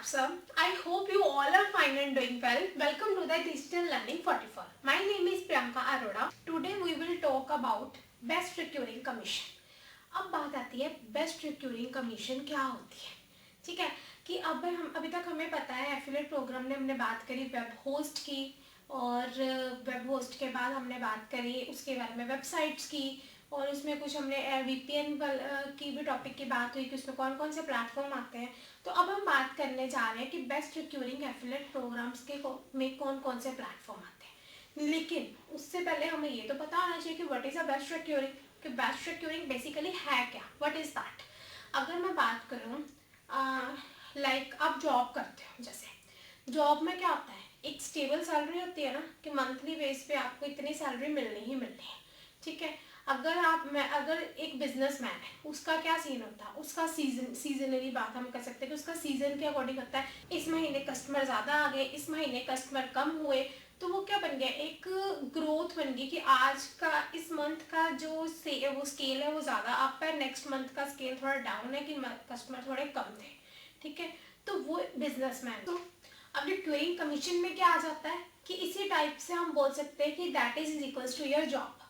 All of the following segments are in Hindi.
WhatsApp. I hope you all are fine and doing well. Welcome to the Digital Learning 44. My name is Priyanka Arora. Today we will talk about Best Recurring Commission. अब बात आती है बेस्ट रिक्यूरिंग कमीशन क्या होती है। ठीक है कि अब हम अभी तक हमें पता है एफिलिएट प्रोग्राम ने हमने बात करी वेब होस्ट की, और वेब होस्ट के बाद हमने बात करी उसके बारे में वेबसाइट्स की, और उसमें कुछ हमने वीपीएन की भी टॉपिक की बात हुई कि उसमें कौन कौन से प्लेटफॉर्म आते हैं। तो अब हम बात करने जा रहे हैं कि बेस्ट रिक्यूरिंग एफिलिएट प्रोग्राम्स के में कौन कौन से प्लेटफॉर्म आते हैं। लेकिन उससे पहले हमें ये तो पता होना चाहिए कि what is a best recurring, कि बेस्ट रिक्यूरिंग बेसिकली है क्या, व्हाट इज़ दैट। अगर मैं बात करूँ लाइक आप जॉब करते हो, जैसे जॉब में क्या होता है, एक स्टेबल सैलरी होती है ना, कि मंथली बेस पे आपको इतनी सैलरी मिलनी ही मिलनी है। ठीक है, अगर एक बिजनेसमैन है उसका क्या सीन होता है, उसका सीजनली बात हम कर सकते हैं कि उसका सीजन के अकॉर्डिंग होता है। इस महीने कस्टमर ज़्यादा आ गए, इस महीने कस्टमर कम हुए, तो वो क्या बन गया, एक ग्रोथ बन गई कि आज का इस मंथ का जो वो स्केल है वो ज़्यादा अप है, नेक्स्ट मंथ का स्केल थोड़ा डाउन है कि कस्टमर थोड़े कम थे। ठीक है, तो वो बिजनेसमैन। तो अब रिक्यूरिंग कमीशन में क्या आ जाता है कि इसी टाइप से हम बोल सकते हैं कि that is equals to your job.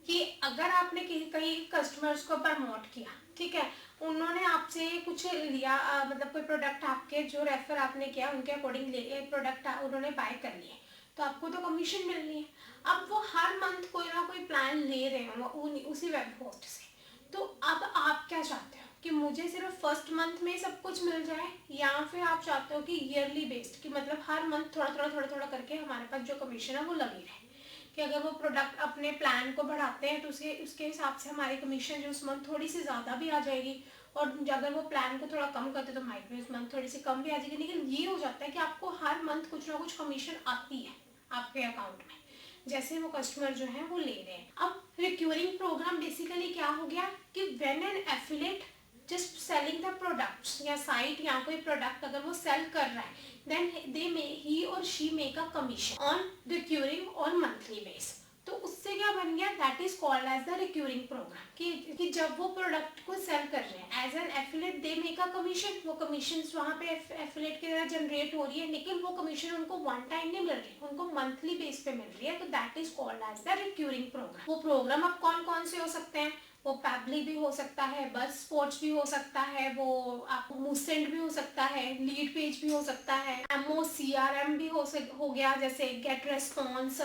कि अगर आपने कई कस्टमर्स को प्रमोट किया, ठीक है, उन्होंने आपसे कुछ लिया, मतलब कोई प्रोडक्ट आपके जो रेफर आपने किया उनके अकॉर्डिंग प्रोडक्ट उन्होंने बाय कर लिए, तो आपको तो कमीशन मिलनी है। अब वो हर मंथ कोई ना कोई प्लान ले रहे हैं उसी वेब होस्ट से, तो अब आप क्या चाहते हो कि मुझे सिर्फ फर्स्ट मंथ में सब कुछ मिल जाए, या फिर आप चाहते हो कि ईयरली बेस्ड, कि मतलब हर मंथ थोड़ा थोड़ा करके हमारे पास जो कमीशन है वो लगी रहे, कि अगर वो प्रोडक्ट अपने प्लान को बढ़ाते हैं तो उसके हिसाब से हमारी कमीशन जो उस मंथ थोड़ी सी ज़्यादा भी आ जाएगी, और अगर वो प्लान को थोड़ा कम करते तो माइट भी उस मंथ थोड़ी सी कम भी आ जाएगी। लेकिन ये हो जाता है कि आपको हर मंथ कुछ ना कुछ कमीशन आती है आपके अकाउंट में, जैसे वो कस्टमर जो है वो ले रहे हैं। अब रिक्यूरिंग प्रोग्राम बेसिकली क्या हो गया कि when an affiliate just selling the products, या साइट या कोई प्रोडक्ट अगर वो सेल कर रहा है, then he or she make a commission on recurring और monthly base। तो उससे क्या बन गया, that is called as the recurring program, कि जब वो प्रोडक्ट को सेल कर रहे हैं as an affiliate they make a commission, वो कमीशन वहाँ पे एफिलिएट की तरह जनरेट हो रही है, लेकिन वो कमीशन उनको वन टाइम नहीं मिल रही, उनको मंथली बेस पे मिल रही है। तो that is called as the recurring programme. वो प्रोग्राम अब कौन कौन से हो सकते हैं, वो पैबली भी हो सकता है, बस स्पोर्ट्स भी हो सकता है, वो आपको मूसेंट भी हो सकता है, लीड पेज भी हो सकता है, MOCRM भी हो गया, जैसे गेट रेस्पॉन्स,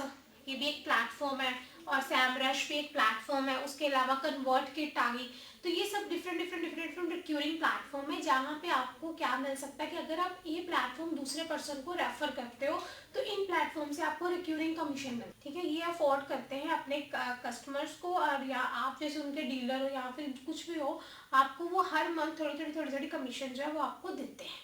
ये भी एक प्लेटफॉर्म है, और सैमरश भी एक प्लेटफॉर्म है, उसके अलावा कन्वर्ट किट आ गई। तो ये सब डिफरेंट रिक्यूरिंग प्लेटफॉर्म है, जहाँ पे आपको क्या मिल सकता है कि अगर आप ये प्लेटफॉर्म दूसरे पर्सन को रेफर करते हो तो इन प्लेटफॉर्म से आपको रिक्यूरिंग कमीशन मिलता है। ठीक है, ये अफोर्ड करते हैं अपने कस्टमर्स को, और या आप जैसे उनके डीलर हो या फिर कुछ भी हो, आपको वो हर मंथ थोड़ी कमीशन जो है वो आपको देते हैं।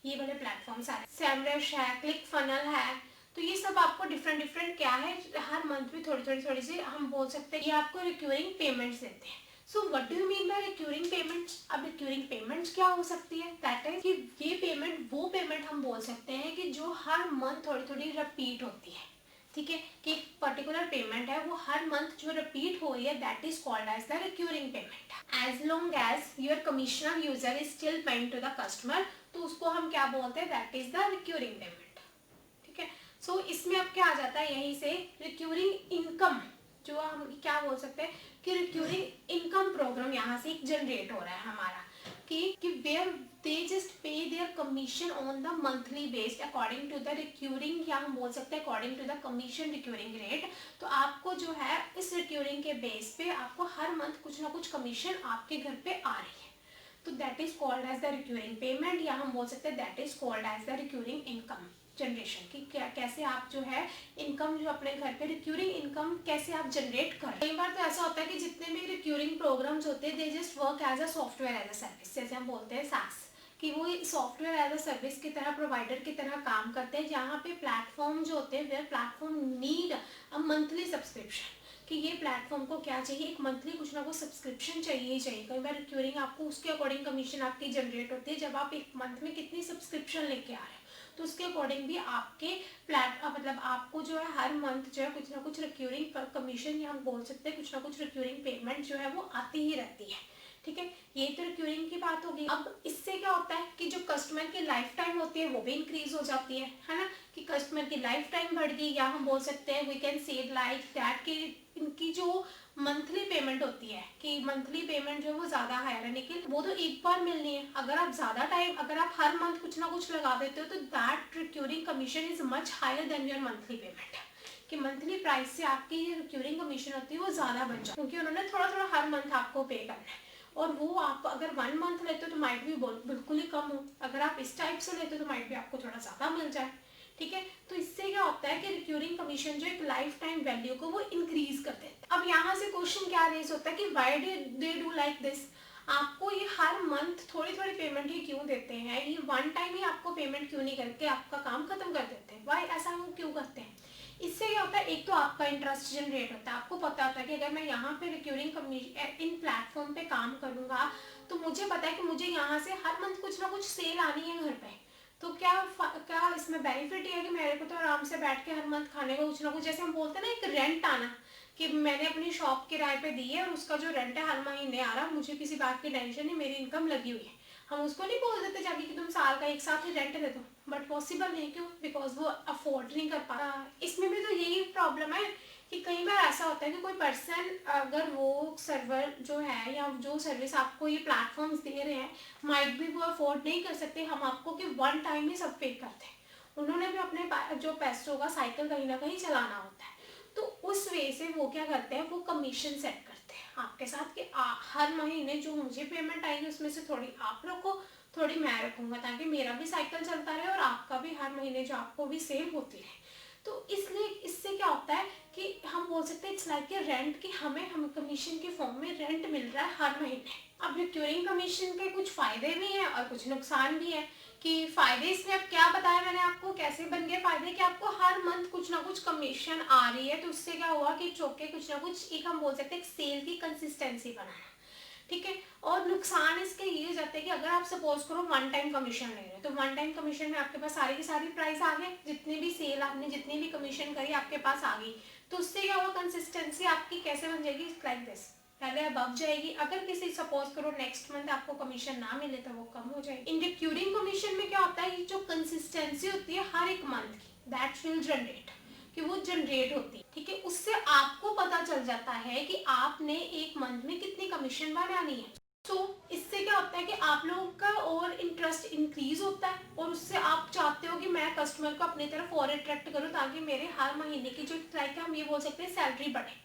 ये वाले प्लेटफॉर्म सारे, सैमरश है, क्लिक फनल है, तो ये सब आपको डिफरेंट क्या है, हर मंथ में थोड़ी सी हम बोल सकते हैं ये आपको रिक्यूरिंग पेमेंट्स देते हैं। So what do you mean by recurring payments. अब रिक्यूरिंग पेमेंट्स क्या हो सकती है, दैट इज कि ये पेमेंट वो पेमेंट हम बोल सकते हैं कि जो हर मंथ थोड़ी रिपीट होती है। ठीक है, कि एक पर्टिकुलर पेमेंट है वो हर मंथ जो रिपीट हो रही है, that is called as the recurring payment. As long as your commissioner user is still paying to the customer, तो उसको हम क्या बोलते हैं, that is the recurring payment. ठीक है, सो इसमें अब क्या आ जाता है, यहीं से रिक्यूरिंग इनकम, जो हम क्या बोल सकते हैं कि रिक्यूरिंग इनकम प्रोग्राम यहाँ से जनरेट हो रहा है हमारा, कि where they just pay their commission on the monthly based according to the recurring, या हम बोल सकते हैं according to the commission recurring rate. तो आपको जो है इस रिक्यूरिंग के बेस पे आपको हर मंथ कुछ ना कुछ कमीशन आपके घर पे आ रही है, तो that is called as the recurring payment, या हम बोल सकते हैं that is called as the recurring income generation. की कैसे आप जो है इनकम जो अपने घर पे रिक्यूरिंग इनकम कैसे आप जनरेट कर। कई बार तो ऐसा होता है कि जितने भी रिक्यूरिंग प्रोग्राम्स होते हैं they just work as a software as a service, जैसे हम बोलते हैं सास, कि वो सॉफ्टवेयर एज अ सर्विस की तरह प्रोवाइडर की तरह काम करते हैं, जहाँ पे प्लेटफॉर्म जो होते हैं वे platform need a monthly subscription, कि ये प्लेटफॉर्म को क्या चाहिए, एक मंथली कुछ ना कुछ सब्सक्रिप्शन चाहिए ही चाहिए। कई बार रिक्यूरिंग आपको उसके अकॉर्डिंग कमीशन आपकी जनरेट होती है, जब आप एक मंथ में कितनी सब्सक्रिप्शन लेके आ रहे हैं, तो उसके अकॉर्डिंग भी आपके मतलब आपको जो है हर मंथ जो है कुछ ना कुछ रिक्यूरिंग कमीशन, या हम बोल सकते हैं कुछ ना कुछ रिक्यूरिंग पेमेंट जो है वो आती ही रहती है। ठीक है, ये तो रिक्यूरिंग की बात होगी। अब इससे क्या होता है कि जो कस्टमर की लाइफ टाइम होती है वो भी इंक्रीज हो जाती है ना, कि कस्टमर की लाइफ टाइम बढ़ गई, या हम बोल सकते हैं we can say like that कि इनकी जो मंथली पेमेंट होती है कि मंथली पेमेंट जो है वो ज़्यादा हायर है, लेकिन वो तो एक बार मिलनी है। अगर आप ज़्यादा टाइम, अगर आप हर मंथ कुछ ना कुछ लगा देते हो तो that recurring commission is much higher than your monthly payment, कि मंथली प्राइस से आपकी ये रिक्यूरिंग कमीशन होती है वो ज़्यादा बन जाए, क्योंकि उन्होंने थोड़ा थोड़ा हर मंथ आपको पे करना है। और वो आप अगर 1 मंथ लेते हो तो माइट भी बिल्कुल ही कम हो, अगर आप इस टाइप से लेते हो तो माइट भी आपको थोड़ा ज़्यादा मिल जाए। ठीक है, तो इससे क्या होता है कि रिक्यूरिंग कमीशन जो एक लाइफ टाइम वैल्यू को वो इंक्रीज कर देते हैं। अब यहाँ से क्वेश्चन क्या रेज होता है कि why they do like this, आपको ये हर मंथ थोड़ी थोड़ी पेमेंट ही क्यों देते हैं, ये वन टाइम ही आपको पेमेंट क्यों नहीं करके आपका काम खत्म कर देते हैं, वाई ऐसा वो क्यों करते हैं। इससे क्या होता है, एक तो आपका इंटरेस्ट जनरेट होता है, आपको पता होता है कि अगर मैं यहाँ पे रिक्यूरिंग इन प्लेटफॉर्म पे काम करूँगा तो मुझे पता है कि मुझे यहाँ से हर मंथ कुछ ना कुछ सेल आनी है घर पे, तो क्या इसमें बेनिफिट है कि मेरे को तो आराम से बैठ के हर मंथ खाने का कुछ ना कुछ, जैसे हम बोलते हैं ना एक रेंट आना, कि मैंने अपनी शॉप किराए पे दी है और उसका जो रेंट है हर महीने आ रहा, मुझे किसी बात की टेंशन नहीं, मेरी इनकम लगी हुई है। हम उसको नहीं बोल देते जाके कि तुम साल का एक साथ ही रेंट दे दो, बट पॉसिबल नहीं, क्यों, बिकॉज वो अफोर्ड नहीं कर पा रहा। इसमें भी तो यही प्रॉब्लम है कि कई बार ऐसा होता है कि कोई पर्सन, अगर वो सर्वर जो है या जो सर्विस आपको ये प्लेटफॉर्म्स दे रहे हैं माइट भी वो अफोर्ड नहीं कर सकते, हम आपको कि वन टाइम ही सब पे करते हैं, उन्होंने भी अपने जो पैसों का साइकिल कहीं ना कहीं चलाना होता है, तो उस वे से वो क्या करते हैं, वो कमीशन सेट करते हैं आपके साथ कि हर महीने जो मुझे पेमेंट आएगी उसमें से थोड़ी आप रखो, थोड़ी मैं रखूंगा, ताकि मेरा भी साइकिल चलता रहे और आपका भी हर महीने जो आपको भी सेल होती रहे। तो इसलिए इससे क्या होता है कि हम बोल सकते हैं इट्स लाइक ए रेंट, कि हम कमीशन के फॉर्म में रेंट मिल रहा है हर महीने। अब रिक्यूरिंग कमीशन के कुछ फायदे भी हैं और कुछ नुकसान भी है, कि फायदे इसमें अब क्या बताया मैंने आपको, कैसे बन गए फायदे, कि आपको हर मंथ कुछ ना कुछ कमीशन आ रही है, तो उससे क्या हुआ कि चौके कुछ ना कुछ एक हम बोल सकते हैं सेल की कंसिस्टेंसी बनाना। ठीक है, और नुकसान इसके ये हो जाते हैं कि अगर आप सपोज करो वन टाइम कमीशन ले रहे हो, तो वन टाइम कमीशन में आपके पास सारी की सारी प्राइस आ गए, जितनी भी सेल आपने जितनी भी कमीशन करी आपके पास आ गई, तो उससे क्या होगा, कंसिस्टेंसी आपकी कैसे बन जाएगी, लाइक दिस, पहले अब जाएगी, अगर किसी सपोज करो नेक्स्ट मंथ आपको कमीशन ना मिले तो वो कम हो जाएगी। इन रिक्यूरिंग कमीशन में क्या होता है, जो कंसिस्टेंसी होती है हर एक मंथ की, दैट विल जनरेट, कि वो जनरेट होती है। ठीक है, उससे आपको पता चल जाता है कि आपने एक मंथ में कितनी कमीशन बनानी है। तो इससे क्या होता है कि आप लोगों का और इंटरेस्ट इंक्रीज होता है, और उससे आप चाहते हो कि मैं कस्टमर को अपनी तरफ और अट्रैक्ट करूं, ताकि मेरे हर महीने की जो लाइक हम ये बोल सकते हैं सैलरी बढ़े।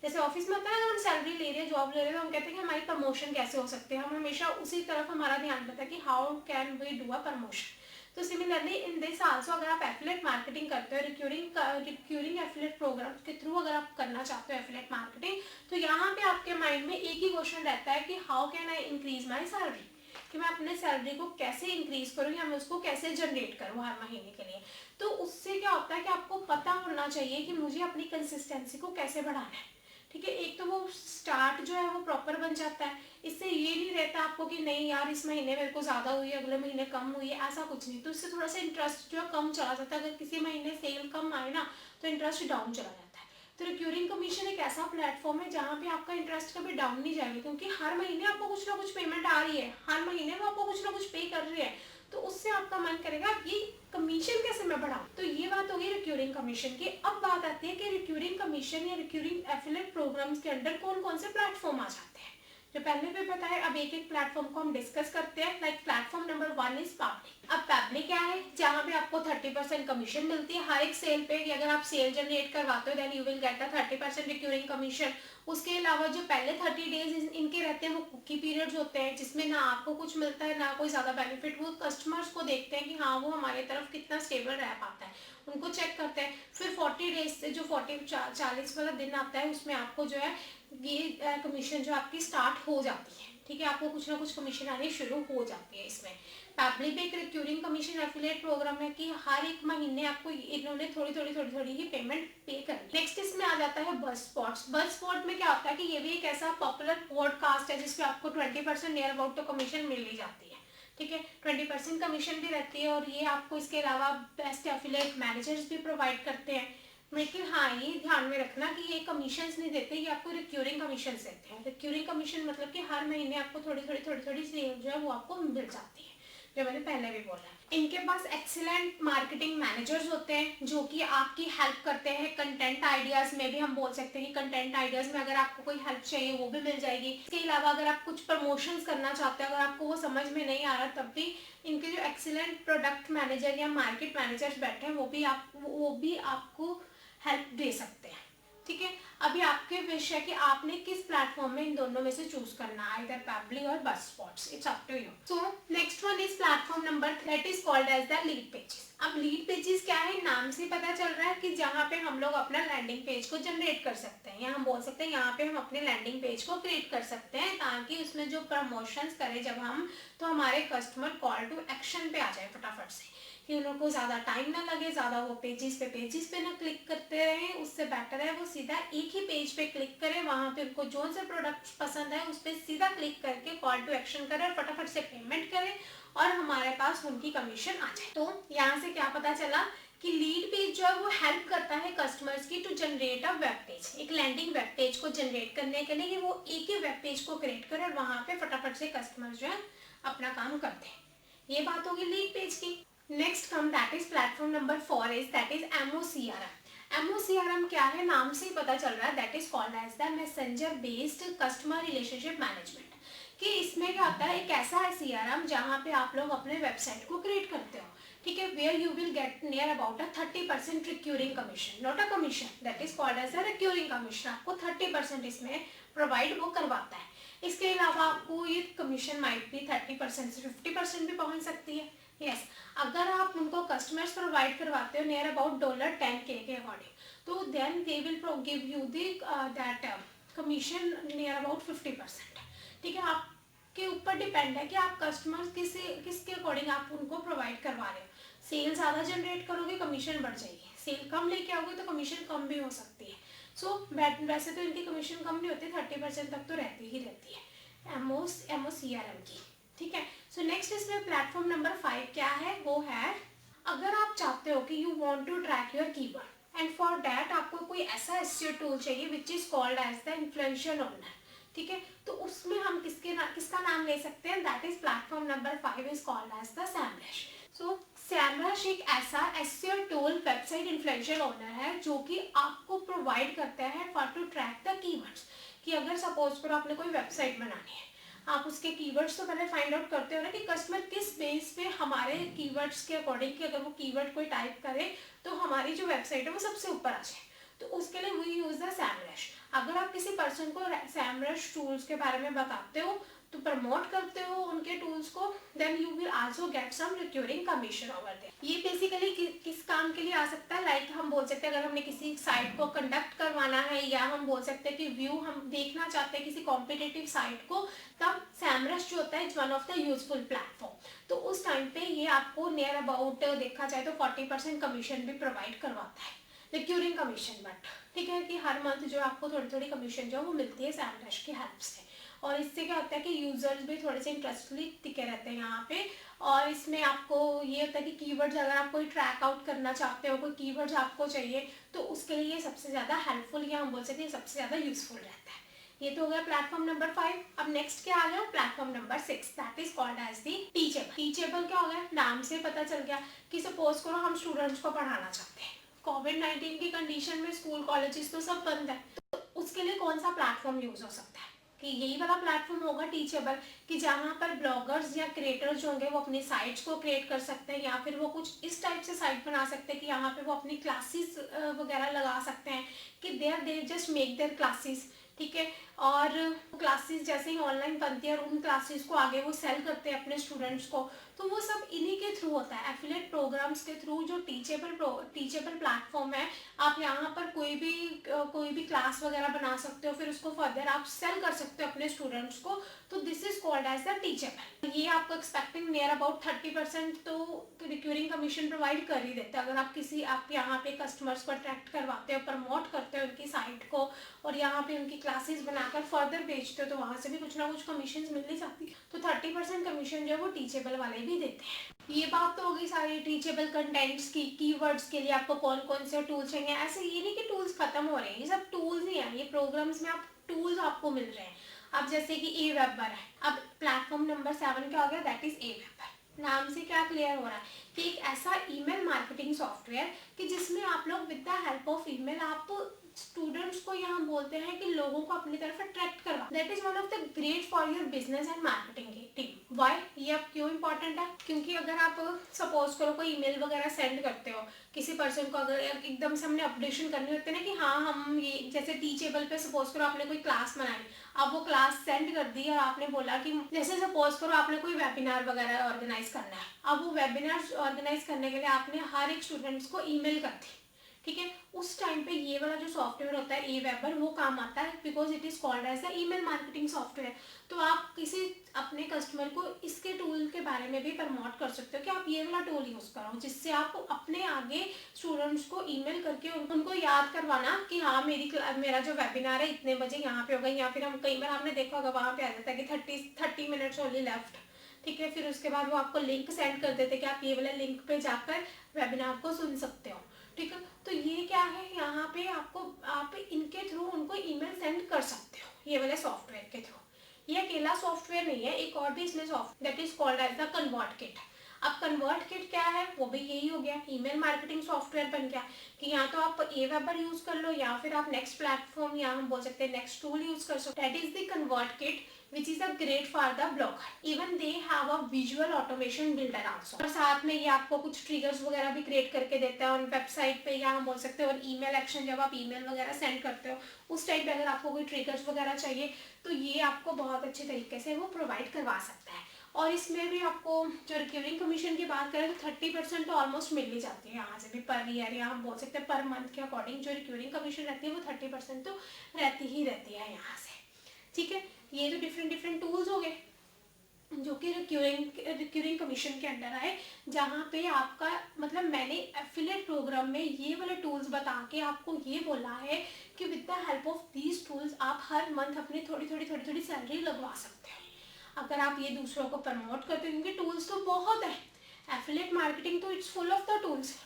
जैसे ऑफिस में होता है ना, हम सैलरी ले रहे हैं, जॉब ले रहे हैं, तो हम कहते हैं कि हमारी प्रमोशन कैसे हो सकते हैं, हम हमेशा उसी तरफ हमारा ध्यान रहता है कि how can we do a promotion. तो सिमिलरली इन दिस आल्सो, अगर आप एफिलिएट मार्केटिंग करते हो, रिक्यूरिंग एफिलिएट प्रोग्राम के थ्रू अगर आप करना चाहते हो एफिलिएट मार्केटिंग, तो यहाँ पे आपके माइंड में एक ही क्वेश्चन रहता है कि how can I increase my salary, कि मैं अपने सैलरी को कैसे इंक्रीज करूँ या मैं उसको कैसे जनरेट करूँ हर महीने के लिए। तो उससे क्या होता है कि आपको पता होना चाहिए कि मुझे अपनी कंसिस्टेंसी को कैसे बढ़ाना है। ठीक है, एक तो वो स्टार्ट जो है वो प्रॉपर बन जाता है, इससे ये नहीं रहता आपको कि नहीं यार इस महीने मेरे को ज़्यादा हुई है, अगले महीने कम हुई है, ऐसा कुछ नहीं, तो इससे थोड़ा सा इंटरेस्ट जो है कम चला जाता है, अगर किसी महीने सेल कम आए ना तो इंटरेस्ट डाउन चला जाता है। तो रिक्यूरिंग कमीशन एक ऐसा प्लेटफॉर्म है जहाँ पे आपका इंटरेस्ट कभी डाउन नहीं जाएगा, क्योंकि हर महीने आपको कुछ ना कुछ पेमेंट आ रही है, हर महीने वो आपको कुछ ना कुछ पे कर रही है, तो उससे आपका मन करेगा ये कमीशन कैसे मैं बढ़ाऊं। तो ये बात होगी रिक्यूरिंग कमीशन की। अब बात आती है कि रिक्यूरिंग कमीशन या रिक्यूरिंग एफिलिएट प्रोग्राम्स के अंडर कौन कौन से प्लेटफॉर्म आ जाते हैं, जो पहले भी बताया। अब एक एक प्लेटफॉर्म को हम डिस्कस करते हैं। Like platform number 1 is public. अब पब्लिक क्या है, जहाँ पे आपको 30% कमीशन मिलती है हर एक सेल पे, कि अगर आप सेल जनरेट करवाते हो then you will get a 30% recurring commission. उसके अलावा जो पहले 30 डेज इनके रहते हैं वो कुकी पीरियड्स होते हैं, जिसमें ना आपको कुछ मिलता है ना कोई ज़्यादा बेनिफिट, वो कस्टमर्स को देखते हैं कि हाँ वो हमारे तरफ कितना स्टेबल रह पाता है, उनको चेक करते हैं। फिर 40 डेज से जो 40 वाला दिन आता है उसमें आपको जो है ये कमीशन जो आपकी स्टार्ट हो जाती है। ठीक है, आपको कुछ ना कुछ कमीशन आनी शुरू हो जाती है इसमें। पब्लिक एक रिक्यूरिंग कमीशन एफिलिएट प्रोग्राम है कि हर एक महीने आपको इन्होंने थोड़ी ही पेमेंट पे करनी। नेक्स्ट इसमें आ जाता है बज स्पॉट्स। बज स्पॉट में क्या होता है कि ये भी एक ऐसा पॉपुलर पॉडकास्ट है जिसपे आपको 20% नियर अबाउट तो कमीशन मिल ही जाती है। ठीक है, 20% कमीशन भी रहती है, और ये आपको इसके अलावा बेस्ट एफिलिएट मैनेजर्स भी प्रोवाइड करते हैं। लेकिन हाँ, ये ध्यान में रखना कि ये कमीशंस नहीं देते, ये आपको रिक्यूरिंग कमीशंस देते हैं। रिक्यूरिंग कमीशन मतलब कि हर महीने आपको थोड़ी सेल जो है वो आपको मिल जाती है, जो मैंने पहले भी बोला है। इनके पास एक्सीलेंट मार्केटिंग मैनेजर्स होते हैं जो कि आपकी हेल्प करते हैं कंटेंट आइडियाज में भी। हम बोल सकते हैं कि कंटेंट आइडियाज में अगर आपको कोई हेल्प चाहिए वो भी मिल जाएगी। इसके अलावा अगर आप कुछ प्रमोशंस करना चाहते हो, अगर आपको वो समझ में नहीं आ रहा, तब भी इनके जो एक्सीलेंट प्रोडक्ट मैनेजर या मार्केट मैनेजर्स बैठे हैं वो भी आपको हेल्प दे सकते हैं। ठीक है, अभी आपके विश है कि आपने किस प्लेटफॉर्म में इन दोनों में से चूज करना है, आइदर पैबली और बस स्पॉट्स, it's up to you. So next one is platform number that is called as the lead pages. अब लीड पेजेस क्या है, नाम से पता चल रहा है कि जहाँ पे हम लोग अपना लैंडिंग पेज को जनरेट कर सकते हैं, या हम बोल सकते हैं यहाँ पे हम अपने लैंडिंग पेज को क्रिएट कर सकते हैं, ताकि उसमें जो प्रमोशंस करें जब हम, तो हमारे कस्टमर कॉल टू एक्शन पे आ जाए फटाफट से, कि उन लोगों को ज़्यादा टाइम ना लगे, ज़्यादा वो पेजेस पे ना क्लिक करते रहें। उससे बेटर है वो सीधा एक ही पेज पे क्लिक करें, वहाँ पे उनको जो से प्रोडक्ट पसंद है उस पर सीधा क्लिक करके कॉल टू एक्शन करें और फटाफट से पेमेंट करें और हमारे पास उनकी कमीशन आ जाए। तो यहाँ से क्या पता चला कि लीड पेज जो है वो हेल्प करता है कस्टमर्स की to generate a web page, एक लैंडिंग वेब पेज को जनरेट करने के लिए, कि वो एक ही वेब पेज को क्रिएट करें और वहाँ पे फटाफट से कस्टमर जो है अपना काम करते हैं। ये बात होगी लीड पेज की। Next come that is platform number 4 is that is MOCRM। MOCRM क्या है, नाम से ही पता चल रहा है, that is called as the messenger based customer relationship management. कि इसमें क्या होता है, एक ऐसा है CRM जहाँ पे आप लोग अपने वेबसाइट को क्रिएट करते हो, ठीक है, where you will get near about a 30% recurring commission, not a commission, that is called as a recurring commission. आपको 30% इसमें प्रोवाइड वो करवाता है। इसके अलावा आपको ये कमीशन माइट भी 30% से 50% भी पहुंच सकती है। यस, अगर आप उनको कस्टमर्स प्रोवाइड करवाते हो नियर अबाउट $10K के अकॉर्डिंग, तो then they will give you that commission near about 50%। ठीक है, आपके ऊपर डिपेंड है कि आप कस्टमर्स किसके अकॉर्डिंग आप उनको प्रोवाइड करवा रहे हो। सेल ज़्यादा जनरेट करोगे कमीशन बढ़ जाएगी, सेल कम लेके आओगे तो कमीशन कम भी हो सकती है। सो वैसे तो इनकी कमीशन कम नहीं होती, 30% तक तो रहती ही रहती है MOCRM की। ठीक है, सो नेक्स्ट इसमें प्लेटफॉर्म नंबर 5 क्या है, वो है, अगर आप चाहते हो कि you want to track your keyword and for that आपको कोई ऐसा SEO टूल चाहिए which is called as the influential owner. ठीक है, तो उसमें हम किसका नाम ले सकते हैं, that is platform number 5 is called as the SEMrush। सो SEMrush एक ऐसा SEO tool website influential owner है जो कि आपको प्रोवाइड करता है for to track the keywords. कि अगर सपोज करो आपने कोई वेबसाइट बनानी है, आप उसके कीवर्ड्स तो पहले फाइंड आउट करते हो ना कि कस्टमर किस बेस पे हमारे कीवर्ड्स के अकॉर्डिंग, कि अगर वो कीवर्ड कोई टाइप करे तो हमारी जो वेबसाइट है वो सबसे ऊपर आ जाए, तो उसके लिए वी यूज द SEMrush। अगर आप किसी पर्सन को SEMrush टूल्स के बारे में बताते हो तो प्रमोट करते हो उनके टूल्स को, then you will also get some recurring commission over there. ये बेसिकली किस काम के लिए आ सकता है, लाइक हम बोल सकते हैं अगर हमने किसी साइट को कंडक्ट करवाना है, या हम बोल सकते हैं कि व्यू हम देखना चाहते हैं किसी कॉम्पिटिटिव साइट को, तब SEMrush जो होता है it's one of the useful platform. तो उस टाइम पे ये आपको नियर अबाउट देखा जाए तो 40% कमीशन भी प्रोवाइड करवाता है, रिक्यूरिंग कमीशन। बट ठीक है कि हर मंथ जो आपको थोड़ी थोड़ी कमीशन जो है वो मिलती है SEMrush की हेल्प से। और इससे क्या होता है कि यूजर्स भी थोड़े से इंटरेस्टली टिके रहते हैं यहाँ पे। और इसमें आपको ये होता है कि कीवर्ड्स अगर आप कोई ट्रैक आउट करना चाहते हो, कोई कीवर्ड्स आपको चाहिए, तो उसके लिए सबसे ज़्यादा हेल्पफुल, या हम बोल सकते हैं सबसे ज़्यादा यूजफुल रहता है। ये तो हो गया प्लेटफॉर्म नंबर 5। अब नेक्स्ट क्या आ गया, platform number 6 that is called as the Teachable. Teachable क्या हो गया, नाम से पता चल गया कि सपोज करो हम स्टूडेंट्स को पढ़ाना चाहते हैं, कोविड-19 की कंडीशन में स्कूल कॉलेजेस तो सब बंद है, तो उसके लिए कौन सा प्लेटफॉर्म यूज हो सकता है, कि यही वाला प्लेटफॉर्म होगा टीचेबल, कि जहाँ पर ब्लॉगर्स या क्रिएटर्स जो होंगे वो अपनी साइट्स को क्रिएट कर सकते हैं, या फिर वो कुछ इस टाइप से साइट बना सकते हैं कि यहाँ पे वो अपनी क्लासेस वगैरह लगा सकते हैं, कि they just make their classes. ठीक है, और क्लासेस जैसे ही ऑनलाइन बनती है और उन क्लासेस को आगे वो सेल करते हैं अपने स्टूडेंट्स को, तो वो सब इन्हीं के थ्रू होता है, एफिलिएट प्रोग्राम्स के थ्रू। जो टीचेबल प्लेटफॉर्म है, आप यहाँ पर कोई भी क्लास वगैरह बना सकते हो, फिर उसको फर्दर आप सेल कर सकते हो अपने स्टूडेंट्स को, तो this is called as the Teachable. ये आपको एक्सपेक्टिंग नियर अबाउट 30% तो रिक्यूरिंग कमीशन प्रोवाइड कर ही देते हैं। अगर आप यहाँ पे कस्टमर्स को अट्रैक्ट करवाते हो, प्रमोट करते हो उनकी साइट को, और यहाँ पे उनकी क्लासेस बनाकर फर्दर बेचते हो तो वहाँ से भी कुछ ना कुछ कमीशन मिल ही जाती है। तो 30% कमीशन जो है वो टीचेबल वाले भी देते हैं। ये बात तो होगी सारी टीचेबल कंटेंट्स की। कीवर्ड्स के लिए आपको कौन कौन से टूल्स चाहिए, ऐसे ये नहीं कि टूल्स खत्म हो रहे हैं, ये सब टूल्स ही हैं, ये प्रोग्राम्स में आप टूल्स आपको मिल रहे हैं। अब जैसे कि Aweber है, अब प्लेटफॉर्म नंबर 7 क्या हो गया, दैट इज Aweber। नाम से क्या क्लियर हो रहा है कि एक ऐसा ईमेल मार्केटिंग सॉफ्टवेयर कि जिसमें आप लोग with the help of email आप स्टूडेंट्स को, यहाँ बोलते हैं कि लोगों को अपनी तरफ अट्रैक्ट करवा। That is one of the great for your business and marketing team. Why, ये अब क्यों इंपॉर्टेंट है, क्योंकि अगर आप सपोज करो कोई ईमेल वगैरह सेंड करते हो किसी पर्सन को, अगर एकदम से हमने अपडेशन करनी होती है ना कि हाँ हम ये, जैसे टीचेबल पे सपोज करो आपने कोई क्लास बनाई, अब वो क्लास सेंड कर दी और आपने बोला कि जैसे सपोज करो आपने कोई वेबिनार वगैरह ऑर्गेनाइज करना है, अब वो वेबिनार ऑर्गेनाइज करने के लिए आपने हर एक स्टूडेंट्स को ईमेल कर दी, ठीक है। उस टाइम पे ये वाला जो सॉफ्टवेयर होता है Aweber, वो काम आता है because it is called as the email marketing software. तो आप किसी अपने कस्टमर को इसके टूल के बारे में भी प्रमोट कर सकते हो कि आप ये वाला टूल यूज करो, जिससे आप अपने आगे स्टूडेंट्स को ईमेल करके उनको याद करवाना कि हाँ मेरा जो वेबिनार है इतने बजे यहाँ पे होगा, या फिर हम कई बार आपने देखा होगा वहाँ पे आ जाता है कि 30 मिनट्स ओनली लेफ्ट, ठीक है। फिर उसके बाद वो आपको लिंक सेंड कर देते कि आप ये वाले लिंक पे जाकर वेबिनार को सुन सकते हो, ठीक है। तो ये क्या है, यहाँ पे आप इनके थ्रू उनको ईमेल सेंड कर सकते हो ये वाले सॉफ्टवेयर के थ्रू। ये अकेला सॉफ्टवेयर नहीं है, एक और भी इसमें software that is called as the ConvertKit. अब कन्वर्ट किट क्या है, वो भी यही हो गया, ईमेल मार्केटिंग सॉफ्टवेयर बन गया कि या तो आप Aweber यूज कर लो या फिर आप नेक्स्ट प्लेटफॉर्म या हम बोल सकते हैं नेक्स्ट टूल यूज कर सकते। That is the convert kit which is a great for the blogger. Even they have a visual automation builder also. और साथ में ये आपको कुछ ट्रिगर्स वगैरह भी क्रिएट करके देता है और वेबसाइट पे, या हम बोल सकते हो ईमेल एक्शन, जब आप ईमेल वगैरह सेंड करते हो उस टाइप पे अगर आपको कोई ट्रिगर्स वगैरह चाहिए तो ये आपको बहुत अच्छे तरीके से वो प्रोवाइड करवा सकता है। और इसमें भी आपको जो रिक्यूरिंग कमीशन की बात करें तो 30% तो ऑलमोस्ट मिल ही जाती है यहाँ से भी पर ईयर, या हम बोल सकते हैं पर मंथ के अकॉर्डिंग जो रिक्यूरिंग कमीशन रहती है वो 30% तो रहती ही रहती है यहाँ से, ठीक है। ये तो डिफरेंट टूल्स हो गए जो कि रिक्यूरिंग कमीशन के अंडर आए, जहाँ पे आपका मतलब मैंने एफिलिएट प्रोग्राम में ये वाले टूल्स बता के आपको ये बोला है कि with the help of these tools आप हर मंथ अपनी थोड़ी सैलरी लगवा सकते हो अगर आप ये दूसरों को प्रमोट करते हो, क्योंकि टूल्स तो बहुत है। एफिलिएट मार्केटिंग तो it's full of the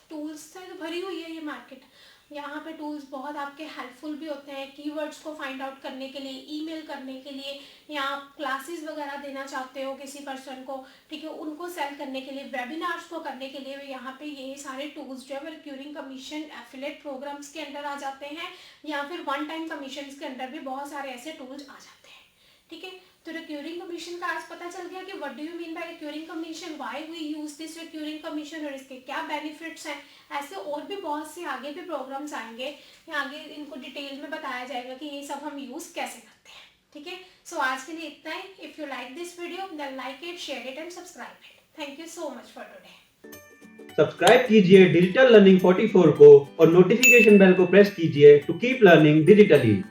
tools से तो भरी हुई है ये मार्केट। यहाँ पे टूल्स बहुत आपके हेल्पफुल भी होते हैं किवर्ड्स को फाइंड आउट करने के लिए, ईमेल करने के लिए, या आप क्लासेस वगैरह देना चाहते हो किसी पर्सन को, ठीक है, उनको सेल करने के लिए, वेबिनार्स को करने के लिए यहाँ पे ये सारे टूल्स जो है रिक्यूरिंग कमीशन एफिलिएट प्रोग्राम्स के अंडर आ जाते हैं, या फिर वन टाइम कमीशन के अंडर भी बहुत सारे ऐसे टूल्स आ जाते हैं, ठीक है। तो रिक्यूरिंग कमीशन का आज पता चल गया कि what do you mean by recurring commission, why we use this recurring commission और इसके क्या बेनिफिट्स हैं। ऐसे और भी बहुत से आगे भी प्रोग्राम्स आएंगे, या आगे इनको डिटेल में बताया जाएगा कि ये सब हम यूज कैसे करते हैं, ठीक है। सो आज के लिए इतना ही। If you like this video then like it, share it and subscribe it. Thank you so much for today. Subscribe कीजिए डिजिटल लर्निंग 44 को और नोटिफिकेशन बेल को प्रेस कीजिए टू कीप लर्निंग डिजिटली।